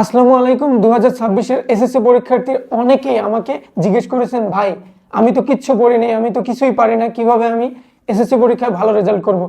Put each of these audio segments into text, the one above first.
আসসালামু আলাইকুম। 2026-এর এসএসসি পরীক্ষার্থী অনেকেই আমাকে জিজ্ঞেস করেছেন, ভাই আমি তো কিচ্ছু পড়িনি, আমি তো কিছুই পারি না, কিভাবে আমি এসএসসি পরীক্ষায় ভালো রেজাল্ট করব।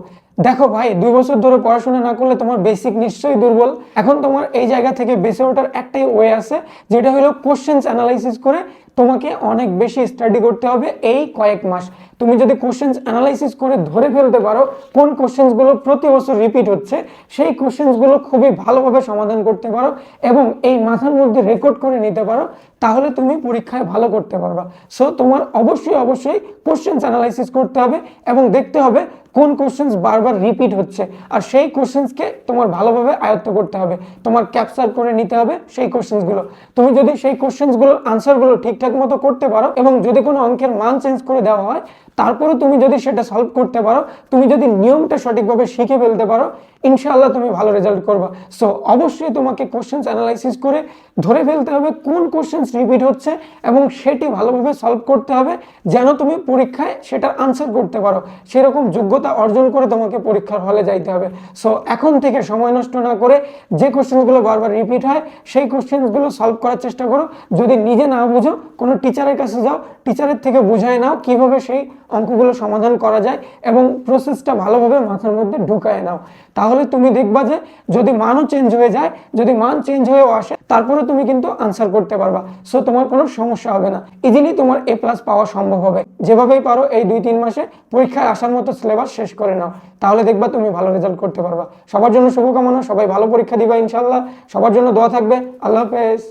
দেখো ভাই, 2 বছর ধরে পড়াশোনা না করলে তোমার বেসিক নিশ্চয়ই দুর্বল। এখন তোমার এই জায়গা থেকে বেঁচে ওঠার একটাই ওয়ে আছে, যেটা হলো কোশ্চেন্স অ্যানালাইসিস করে তোমাকে অনেক বেশি স্টাডি করতে হবে এই কয়েক মাস। তুমি যদি কোশ্চেন্স অ্যানালাইসিস করে ধরে ফেলতে পারো কোন কোশ্চেন্সগুলো প্রতি বছর রিপিট হচ্ছে, সেই কোশ্চেন্সগুলো খুবই ভালোভাবে সমাধান করতে পারো এবং এই মাথার মধ্যে রেকর্ড করে নিতে পারো, তাহলে তুমি পরীক্ষায় ভালো করতে পারবা। সো তোমার অবশ্যই কোশ্চেন্স অ্যানালাইসিস করতে হবে এবং দেখতে হবে কোন কোশ্চেন্স বারবার রিপিট হচ্ছে, আর সেই কোশ্চেন্সকে তোমার ভালোভাবে আয়ত্ত করতে হবে, তোমার ক্যাপচার করে নিতে হবে সেই কোশ্চেন্সগুলো। তুমি যদি সেই কোশ্চেন্সগুলোর আনসারগুলো ঠিকঠাক মতো করতে পারো এবং যদি কোনো অঙ্কের মান চেঞ্জ করে দেওয়া হয় তারপরে তুমি যদি সেটা সলভ করতে পারো, তুমি যদি নিয়মটা সঠিকভাবে শিখে ফেলতে পারো, ইনশাআল্লাহ তুমি ভালো রেজাল্ট করবা। সো অবশ্যই তোমাকে কোশ্চেন্স অ্যানালাইসিস করে ধরে ফেলতে হবে কোন কোশ্চেন্স রিপিট হচ্ছে এবং সেটি ভালোভাবে সলভ করতে হবে, যেন তুমি পরীক্ষায় সেটার আনসার করতে পারো। সেরকম যোগ্যতা অর্জন করে তোমাকে পরীক্ষার হলে যাইতে হবে। সো এখন থেকে সময় নষ্ট না করে যে কোশ্চেনগুলো বারবার রিপিট হয় সেই কোশ্চেনগুলো সলভ করার চেষ্টা করো। যদি নিজে না বুঝো, কোনো টিচারের কাছে যাও, টিচারের থেকে বুঝায় নাও কিভাবে সেই অঙ্কগুলো সমাধান করা যায় এবং প্রসেসটা ভালোভাবে মাথার মধ্যে ঢুকায় নাও। তাহলে তুমি দেখবা যে যদি মানও চেঞ্জ হয়ে যায়, যদি মান চেঞ্জ হয়েও আসে, তারপরে তুমি কিন্তু আনসার করতে পারবা। সো তোমার কোনো সমস্যা হবে না, ইজিলি তোমার A+ পাওয়া সম্ভব হবে। যেভাবেই পারো এই 2-3 মাসে পরীক্ষায় আসার মতো সিলেবাস শেষ করে নাও, তাহলে দেখবা তুমি ভালো রেজাল্ট করতে পারবা। সবার জন্য শুভকামনা, সবাই ভালো পরীক্ষা দিবা ইনশাআল্লাহ। সবার জন্য দোয়া থাকবে। আল্লাহ হাফেজ।